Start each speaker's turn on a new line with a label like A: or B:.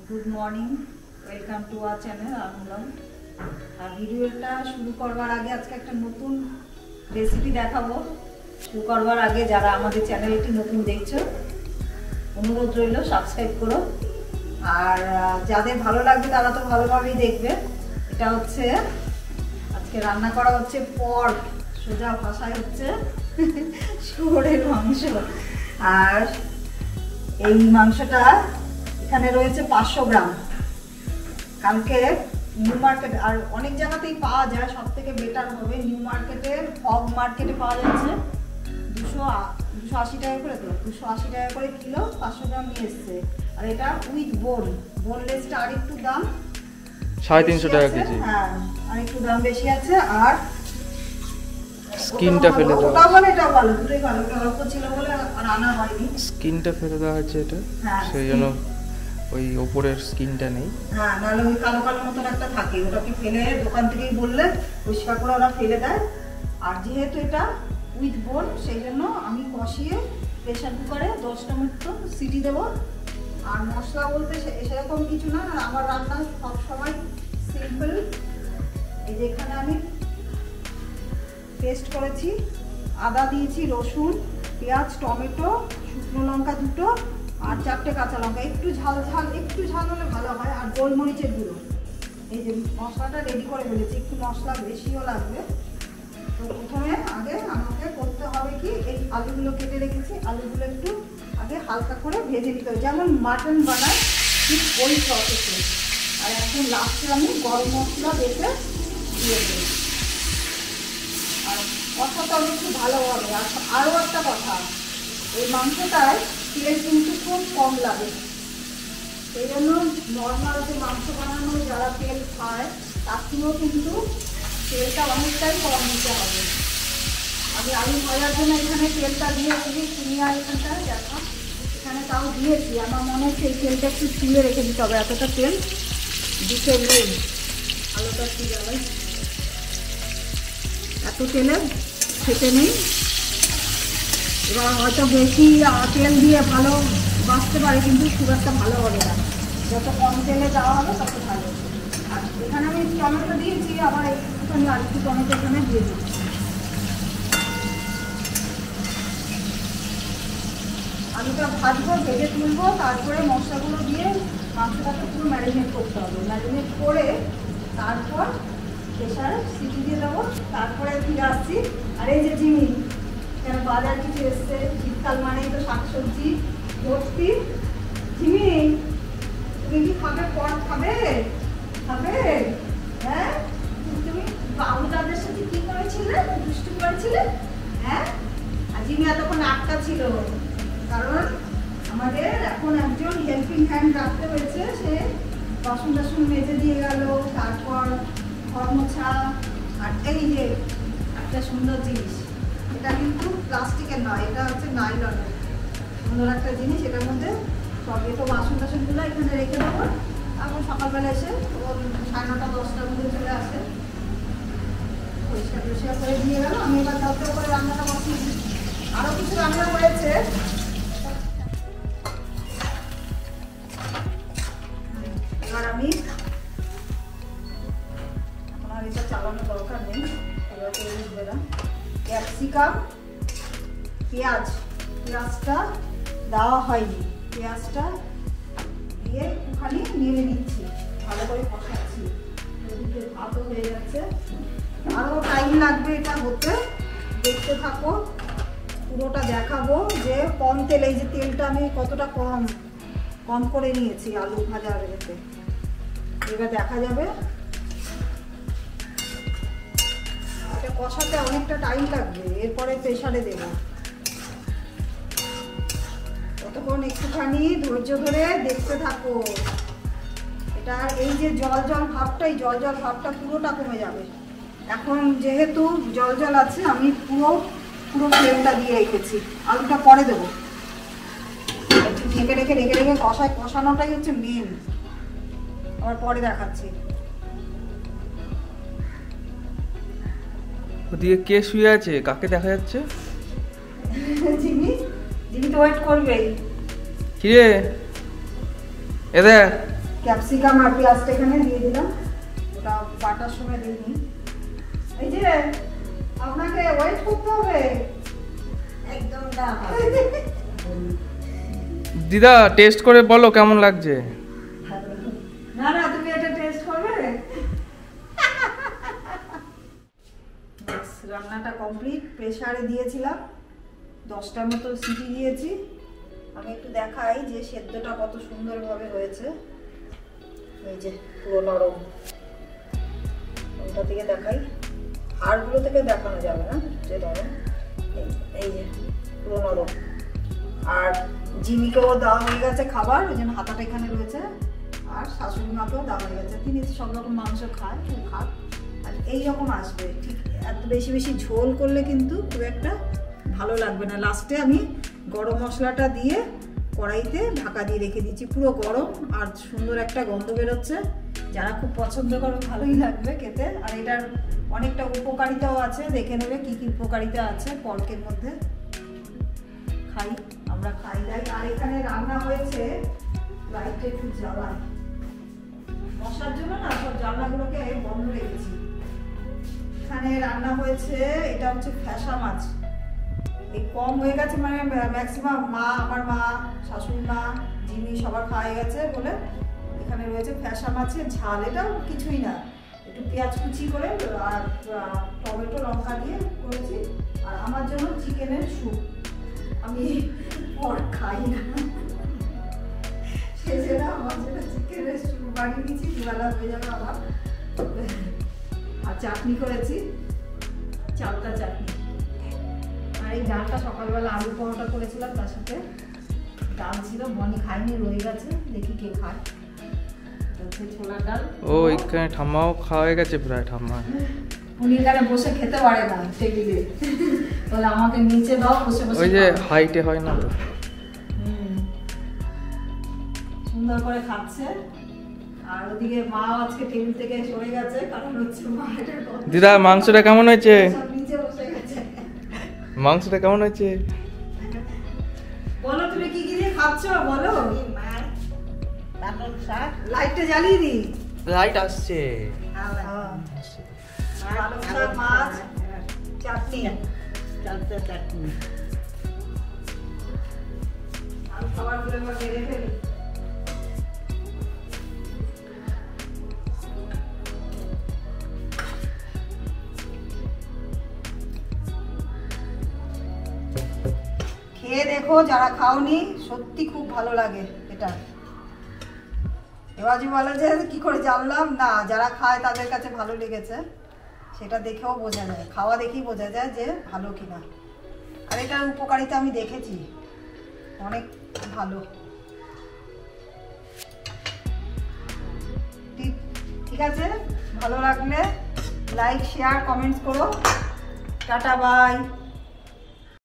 A: Good morning, welcome to our channel Anandam. আর ভিডিওটা শুরু করবার আগে আজকে একটা নতুন রেসিপি দেখাবো। শুরু করবার আগে যারা আমাদের চ্যানেলটি নতুন দেখছো, অনুরোধ রইল সাবস্ক্রাইব করো। আর যাদের ভালো লাগবে তারা তো ভালোভাবেই দেখবে। এটা হচ্ছে আজকে রান্না করা হচ্ছে পর্ক, সোজা ভাষায় হচ্ছে শুয়োরের মাংস। আর এই মাংসটা এখানে রয়েছে 500 গ্রাম। কালকে নিউ মার্কেট আর অনেক জায়গাতেই পাওয়া যায়, সব থেকে বেটার হবে নিউ মার্কেটে, হব মার্কেটে পাওয়া যাচ্ছে 280 টাকা করে, তো 280 টাকা করে কিলো 500 গ্রাম নিয়ে এসছে। আর এটা উইথ বোনলেসটা আর একটু দাম 350 টাকা কেজি। হ্যাঁ, আর একটু দাম বেশি আছে। আর
B: স্কিনটা ফেলে দাও,
A: ওটা ভালো এটা ভালো, দুটোই ভালো। ওটা অল্প ছিল বলে আর আনা হয়নি।
B: স্কিনটা ফেলে দেওয়া হচ্ছে এটা, সেই জন্য ওই উপরের স্কিনটা নেই।
A: হ্যাঁ, নাহলে ওই কালো কালো মতন একটা থাকে, ওটাকে ফেলে দোকান থেকেই বললে পরিষ্কার করে ওরা ফেলে দেয়। আর যেহেতু এটা উইথ বোন, সেই জন্য আমি কষিয়ে প্রেশার কুকারে 10টা মতো সিটি দেবো। আর মশলা বলতে সেরকম কিছু না, আর আমার রান্না সবসময় সিম্পল। এই যে এখানে আমি পেস্ট করেছি, আদা দিয়েছি, রসুন, পেঁয়াজ, টমেটো, শুকনো লঙ্কা 2টো, আর 4টে কাঁচা লঙ্কা। একটু ঝাল হলে ভালো হয়। আর গোলমরিচের গুঁড়ো। এই যে মশলাটা রেডি করে ফেলেছি, একটু মশলা বেশিও লাগবে। তো প্রথমে আগে আমাকে করতে হবে কি, এই আলুগুলো কেটে রেখেছি, আলুগুলো একটু আগে হালকা করে ভেজে নিতে হবে, যেমন মাটন বানায় ঠিক ওই প্রসেসে। আর এখন লাস্টে আমি গরম মশলা বেটে দিয়ে দেবো। আর কষাটা একটু ভালো হবে। আর আরও একটা কথা, এই মাংসটায় তেল কিন্তু খুব কম লাগে। সেই জন্য নর্মাল যে মাংস বানানো যারা তেল খায় তার থেকেও কিন্তু তেলটা অনেকটাই কম দিতে হবে। আমি আলু ভাজার জন্য এখানে তেলটা দিয়েছি, চিনিয়া এখানটায় দেখা এখানে তাও দিয়েছি। আমার মনে হচ্ছে এই তেলটা একটু তুলে রেখে দিতে হবে, এতটা তেল দিতে নেই। আলুটা কি যাবে, এত তেলে খেতে নেই। এবার হয়তো বেশি তেল দিয়ে ভালো বাঁচতে পারে, কিন্তু সুগারটা ভালো হবে না। যত কম তেলে দেওয়া হবে তত ভালো। আর এখানে আমি টমেটো দিয়েছি, আবার একটুখানি আর একটু টমেটো এখানে দিয়ে দিচ্ছি। আলুটা ভাজবো, ভেজে তুলবো, তারপরে মশলাগুলো দিয়ে মাংসটাকে পুরো ম্যারিনেট করতে হবে। ম্যারিনেট করে তারপর প্রেসারে সিটি দিয়ে দেবো। তারপরে ফিরে আসছি। আর এই যে জিমি কেন বাজার কিছু এসছে, শীতকাল মানেই তো শাকসবজি ভর্তি। জিমি, তুমি কি খাবে? পট খাবে? হ্যাঁ, তুমি বাবু দাদের সাথে কি করেছিলে, দুষ্টু করেছিলে? হ্যাঁ, আর জিমি এতক্ষণ আটকা ছিল, কারণ আমাদের এখন একজন হেল্পিং হ্যান্ড রাখতে হয়েছে। সে বাসন টাসন মেজে দিয়ে গেল, তারপর ঘর মোছা। আর এই যে একটা সুন্দর জিনিস, এটা কিন্তু প্লাস্টিকের নয়, এটা হচ্ছে নাইলনের সুন্দর একটা জিনিস। এটার মধ্যে সব তো বাসন টাসনগুলো এখানে রেখে দেবো। তারপর সকালবেলা এসে ও 9:30 10টার মধ্যে চলে আসে, পরিষ্কার করে দিয়ে গেল। আমি এবার দরকার করে রান্নাটা বসিয়ে দিই। আরও কিছু রান্না হয়েছে, এবার আমি এখন আর এটা চালানোর দরকার নেই। এবার তৈরি করে দিলাম ক্যাপসিকাম, পেঁয়াজটা দেওয়া হয়নি, পেঁয়াজটা দিয়ে একটুখানি নেড়ে নিচ্ছি, ভালো করে কষাচ্ছি। এদিকে ভাতও হয়ে যাচ্ছে, আরও টাইম লাগবে এটা হতে। দেখতে থাকো, পুরোটা দেখাবো যে কম তেল, এই যে তেলটা আমি কতটা কম করে নিয়েছি আলু ভাজার এতে, এবার দেখা যাবে। এটা কষাতে অনেকটা টাইম লাগবে, এরপরে প্রেসারে দেবো। ততক্ষণ একটুখানি ধৈর্য ধরে দেখতে থাকো। এটা এই যে জল ভাবটা, এই জল ভাবটা পুরোটা কমে যাবে। এখন যেহেতু জল আছে, আমি পুরো ফ্লেমটা দিয়ে রেখেছি। আলুটা পরে দেবো, একটু ঢেকে রেখে কষানোটাই হচ্ছে মেন। আবার পরে দেখাচ্ছি।
B: ওদিকে কে শুয়ে আছে, কাকে দেখা যাচ্ছে?
A: জিমি তো ওয়েট করবে।
B: কিরে, এ দেখ
A: ক্যাপসিকাম আর পেঁয়াজটা এখানে দিয়ে দিলাম, ওটা বাটার সময় দিইনি। এই যে আপনাকে ওয়েট করতে হবে একদম না।
B: দিদা টেস্ট করে বলো কেমন লাগছে।
A: না না, তুমি এটা টেস্ট করবে। রান্নাটা কমপ্লিট, প্রেসারে দিয়েছিলাম, 10টার মতো সিটি দিয়েছি। আমি একটু দেখাই যে সেদ্ধটা কত সুন্দরভাবে হয়েছে। এই যে পুরো নরম, ওটা থেকে দেখাই, হাড়গুলো থেকে দেখানো যাবে না যে নরম। এই যে পুরো নরম। আর জিমিকেও দেওয়া হয়ে গেছে খাবার, ওই জন্য হাতাটা এখানে রয়েছে। আর শাশুড়ি মাকেও দেওয়া হয়ে গেছে, তিনি সব রকম মাংস খায়, খাক। আর এইরকম আসবে, ঠিক এত বেশি বেশি ঝোল করলে কিন্তু খুব একটা ভালো লাগবে না। লাস্টে আমি গরম মশলাটা দিয়ে কড়াইতে ঢাকা দিয়ে রেখে দিচ্ছি, পুরো গরম আর সুন্দর একটা গন্ধ বেরোচ্ছে। যারা খুব পছন্দ করে ভালোই লাগবে খেতে। আর এটার অনেকটা উপকারিতাও আছে, দেখে নেবে কি কি উপকারিতা আছে পর্কের মধ্যে। খাই, আমরা খাই যাই। আর এখানে রান্না হয়েছে, লাইটটা একটু জ্বালাই, মশার জন্য না সব জানলাগুলোকে বন্ধ রেখেছি। এখানে রান্না হয়েছে, এটা হচ্ছে ফ্যাসা মাছ। এই কম হয়ে গেছে, মানে ম্যাক্সিমাম মা, আমার মা, শাশুড়ি মা, জিমি সবার খাওয়া গেছে বলে এখানে রয়েছে ফ্যাসা মাছের ঝাল। এটাও কিছুই না, একটু পেঁয়াজ কুচি করে আর টমেটো লঙ্কা দিয়ে করেছি। আর আমার জন্য চিকেনের স্যুপ, আমি পর্ক খাই না, সেজন্য আমার জন্য চিকেনের স্যুপ বানিয়ে দিয়েছি, দুবেলা হয়ে যাবে আমার। আর চাটনি করেছি, চালতা চাটনি। আর এই ডালটা সকালবেলা আলু পরোটা করেছিলাম, তার সাথে ডাল ছিল, মনি খাইনি, রয়ে গেছে, দেখি কে খায়। ছোলার ডাল।
B: ও এখানে ঠাম্মাও খাওয়া হয়ে গেছে প্রায়। ঠাম্মা
A: উনি এখানে বসে খেতে পারে না টেবিলে, বলে আমাকে নিচে দাও, বসে বসে।
B: ওই যে হাইটে হয় না তো।
A: সুন্দর করে খাচ্ছে। আর ওদিকে মা আজকে টেবিল থেকে সরে গেছে, কারণ হচ্ছে মা এটা
B: দিদা মাংসটা কেমন হয়েছে?
A: নিচে বসে গেছে।
B: মাংসটা কেমন হয়েছে
A: বলো, তুমি কি কি দিয়ে খাচ্ছ বলো। লাইটটা জ্বালিয়ে দি,
B: লাইট আসছে।
A: পালং শাক, মাছ, চাটনি, চালতা চাটনি। আর খাবারগুলো এবার বেড়ে ফেলি। খেয়ে দেখো, যারা খাওনি সত্যি খুব ভালো লাগে এটা। এবার বলে যে কি করে জানলাম, না যারা খায় তাদের কাছে ভালো লেগেছে, সেটা দেখেও বোঝা যায়, খাওয়া দেখেই বোঝা যায় যে ভালো কিনা। আর এটার উপকারিতা আমি দেখেছি, অনেক ভালো। ঠিক আছে, ভালো লাগলে লাইক, শেয়ার, কমেন্টস করো। Ta-ta, by.